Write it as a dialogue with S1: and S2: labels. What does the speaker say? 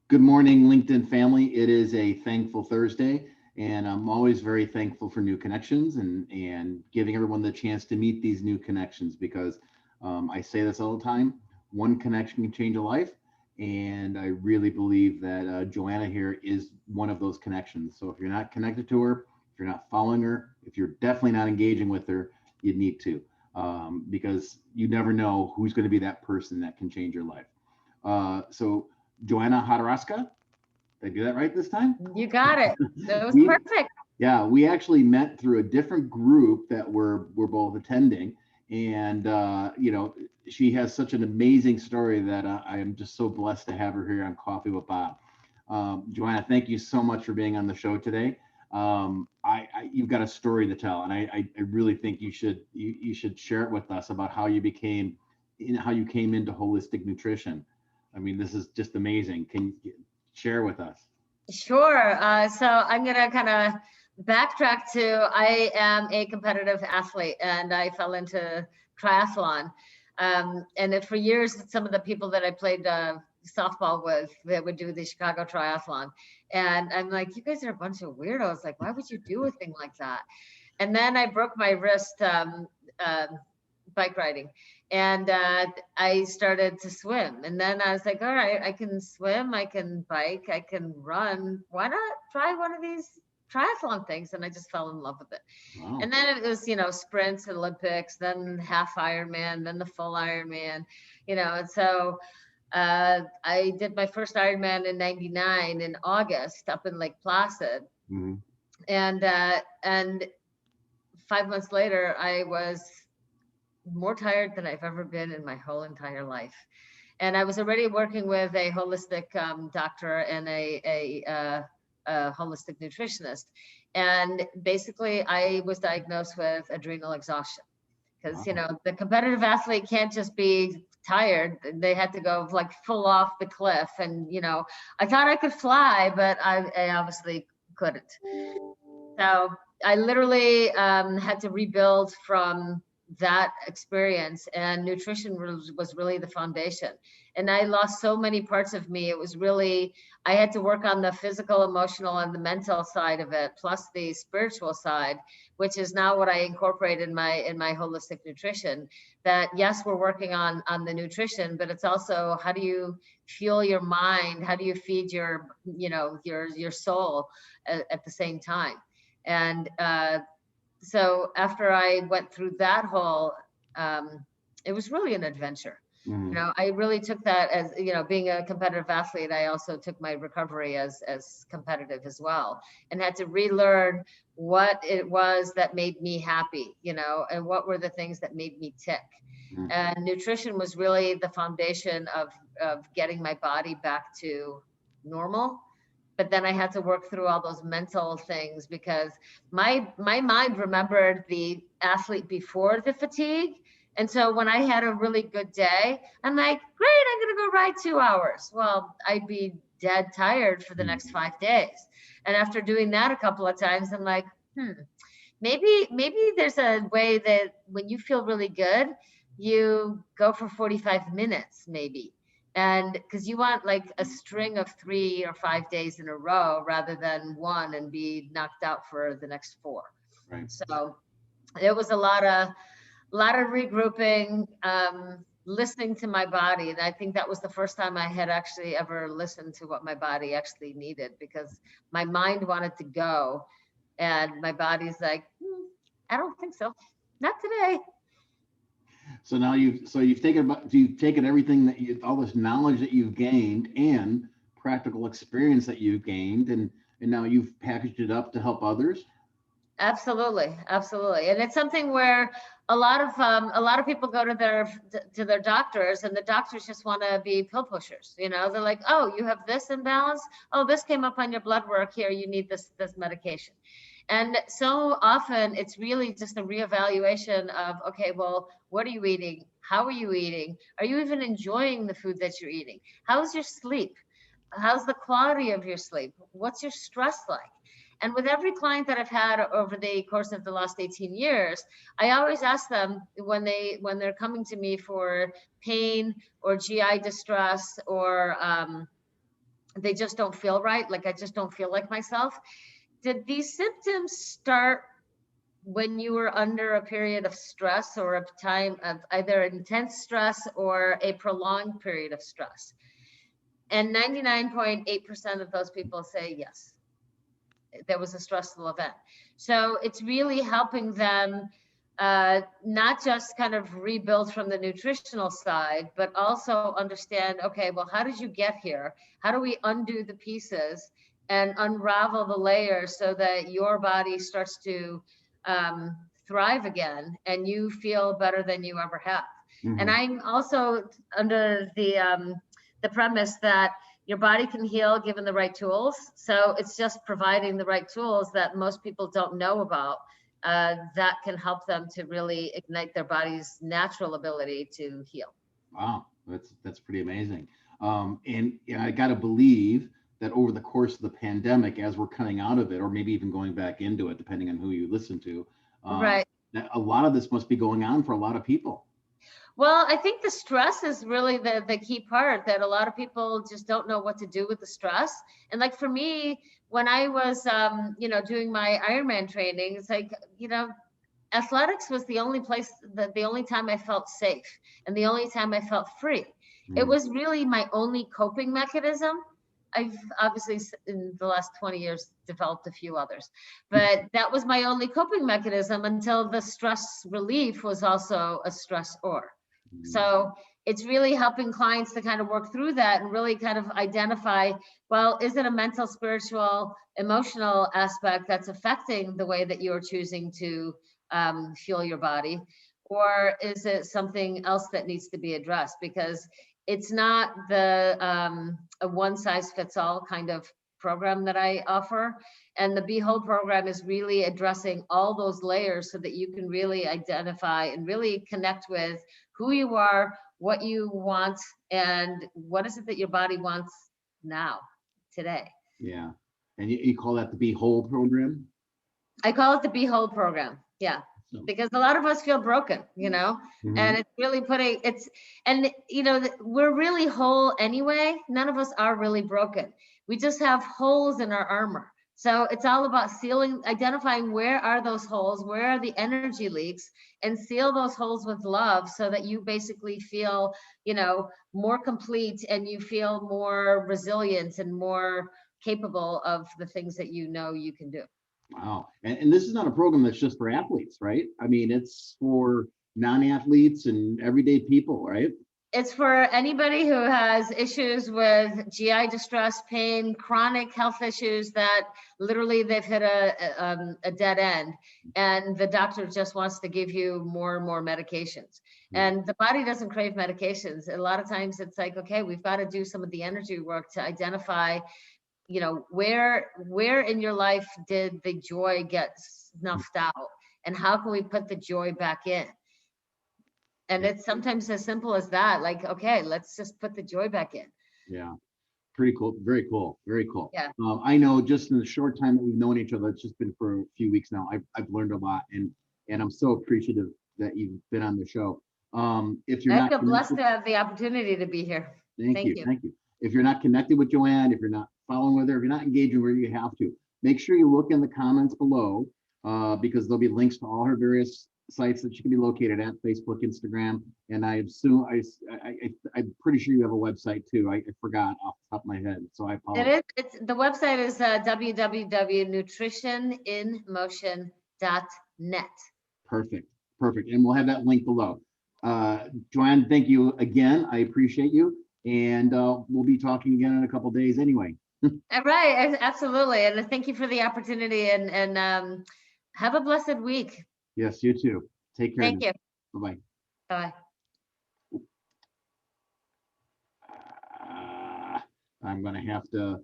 S1: Good morning, LinkedIn family. It is a thankful Thursday, and I'm always very thankful for new connections and giving everyone the chance to meet these new connections because I say this all the time. One connection can change a life, and I really believe that Joanna here is one of those connections. So if you're not connected to her, if you're not following her, if you're definitely not engaging with her, you need to, because you never know who's going to be that person that can change your life. So Joanna Chodorowska. Did I do that right this time?
S2: You got it. That was
S1: we
S2: perfect.
S1: yeah, we actually met through a different group that we're both attending, and she has such an amazing story that I am just so blessed to have her here on Coffee with Bob. Joanna, thank you so much for being on the show today. You've got a story to tell, and I really think you should share it with us about how you came into holistic nutrition. I mean, this is just amazing. Can you share with us?
S2: Sure. So I'm going to kind of backtrack to I am a competitive athlete and I fell into triathlon. For years, some of the people that I played softball with, they would do the Chicago Triathlon. And I'm like, you guys are a bunch of weirdos. Like, why would you do a thing like that? And then I broke my wrist bike riding. And I started to swim. And then I was like, all right, I can swim, I can bike, I can run. Why not try one of these triathlon things? And I just fell in love with it.
S1: Wow.
S2: And then it was, sprints, Olympics, then half Ironman, then the full Ironman, And so I did my first Ironman in '99 in August up in Lake Placid.
S1: Mm-hmm.
S2: And 5 months later, I was more tired than I've ever been in my whole entire life. And I was already working with a holistic doctor and a holistic nutritionist. And basically, I was diagnosed with adrenal exhaustion because,
S1: Wow.
S2: the competitive athlete can't just be tired. They had to go like full off the cliff. And, I thought I could fly, but I obviously couldn't. So I literally had to rebuild from that experience, and nutrition was really the foundation. And I lost so many parts of me. It was really, I had to work on the physical, emotional, and the mental side of it, plus the spiritual side, which is now what I incorporate in my holistic nutrition. That yes, we're working on the nutrition, but it's also how do you fuel your mind? How do you feed your, your soul at the same time? And so after I went through that whole, it was really an adventure.
S1: Mm-hmm.
S2: I really took that as, being a competitive athlete, I also took my recovery as competitive as well, and had to relearn what it was that made me happy, and what were the things that made me tick.
S1: Mm-hmm.
S2: And nutrition was really the foundation of getting my body back to normal. But then I had to work through all those mental things because my mind remembered the athlete before the fatigue. And so when I had a really good day, I'm like, great, I'm going to go ride 2 hours. Well, I'd be dead tired for the next 5 days. And after doing that a couple of times, I'm like, maybe there's a way that when you feel really good, you go for 45 minutes, maybe. And because you want like a string of 3 or 5 days in a row rather than one and be knocked out for the next 4.
S1: Right.
S2: So it was a lot of regrouping, listening to my body. And I think that was the first time I had actually ever listened to what my body actually needed, because my mind wanted to go and my body's like, I don't think so. Not today.
S1: So now you've taken everything all this knowledge that you've gained and practical experience that you've gained, and now you've packaged it up to help others.
S2: Absolutely, absolutely, and it's something where a lot of people go to their doctors, and the doctors just want to be pill pushers. They're like, oh, you have this imbalance. Oh, this came up on your blood work. Here, you need this medication. And so often it's really just a reevaluation of, okay, well, what are you eating? How are you eating? Are you even enjoying the food that you're eating? How's your sleep? How's the quality of your sleep? What's your stress like? And with every client that I've had over the course of the last 18 years, I always ask them when they're coming to me for pain or GI distress or they just don't feel right. Like I just don't feel like myself. Did these symptoms start when you were under a period of stress or a time of either intense stress or a prolonged period of stress? And 99.8% of those people say yes, there was a stressful event. So it's really helping them not just kind of rebuild from the nutritional side, but also understand, okay, well, how did you get here? How do we undo the pieces and unravel the layers so that your body starts to thrive again and you feel better than you ever have?
S1: Mhm.
S2: And I'm also under the premise that your body can heal given the right tools. So it's just providing the right tools that most people don't know about that can help them to really ignite their body's natural ability to heal.
S1: Wow, that's pretty amazing. And I got to believe that over the course of the pandemic, as we're coming out of it, or maybe even going back into it, depending on who you listen to,
S2: Right.
S1: that a lot of this must be going on for a lot of people.
S2: Well, I think the stress is really the key part, that a lot of people just don't know what to do with the stress. And like for me, when I was, doing my Ironman training, it's like, athletics was the only place, the only time I felt safe and the only time I felt free. It
S1: Mm.
S2: was really my only coping mechanism. I've obviously in the last 20 years developed a few others, but that was my only coping mechanism until the stress relief was also a stressor. So it's really helping clients to kind of work through that and really kind of identify, well, is it a mental, spiritual, emotional aspect that's affecting the way that you're choosing to fuel your body? Or is it something else that needs to be addressed? Because it's not a one size fits all kind of program that I offer. And the Be Whole program is really addressing all those layers so that you can really identify and really connect with who you are, what you want, and what is it that your body wants now, today.
S1: Yeah. And you call that the Be Whole program?
S2: I call it the Be Whole program. Yeah.
S1: So,
S2: Because a lot of us feel broken, and it's really we're really whole anyway. None of us are really broken. We just have holes in our armor. So it's all about identifying where are those holes, where are the energy leaks, and seal those holes with love so that you basically feel, more complete and you feel more resilient and more capable of the things that you can do.
S1: wow. And this is not a program that's just for athletes, right? I mean, it's for non-athletes and everyday people, right?
S2: It's for anybody who has issues with GI distress, pain, chronic health issues that literally they've hit a dead end, and the doctor just wants to give you more and more medications.
S1: Yeah.
S2: And the body doesn't crave medications. A lot of times it's like, okay, we've got to do some of the energy work to identify, where in your life did the joy get snuffed out, and how can we put the joy back in? And
S1: Yeah.
S2: it's sometimes as simple as that. Like, okay, let's just put the joy back in.
S1: Yeah. Pretty cool. Very cool. Very cool.
S2: Yeah.
S1: I know just in the short time that we've known each other, it's just been for a few weeks now. I've learned a lot, and I'm so appreciative that you've been on the show. If you're
S2: I
S1: not
S2: feel blessed
S1: connected,
S2: to have the opportunity to be here. Thank you.
S1: thank you. If you're not connected with Joanne, if you're not following with her, if you're not engaging where you have to, make sure you look in the comments below because there'll be links to all her various sites that she can be located at: Facebook, Instagram, and I assume I'm pretty sure you have a website too. I forgot off the top of my head, so I apologize.
S2: The website is www.nutritioninmotion.net.
S1: Perfect, perfect, and we'll have that link below. Joanne, thank you again. I appreciate you, and we'll be talking again in a couple days anyway.
S2: Right, absolutely, and thank you for the opportunity, and have a blessed week.
S1: Yes, you too. Take care.
S2: Thank you.
S1: Bye-bye.
S2: Bye.
S1: I'm going to have to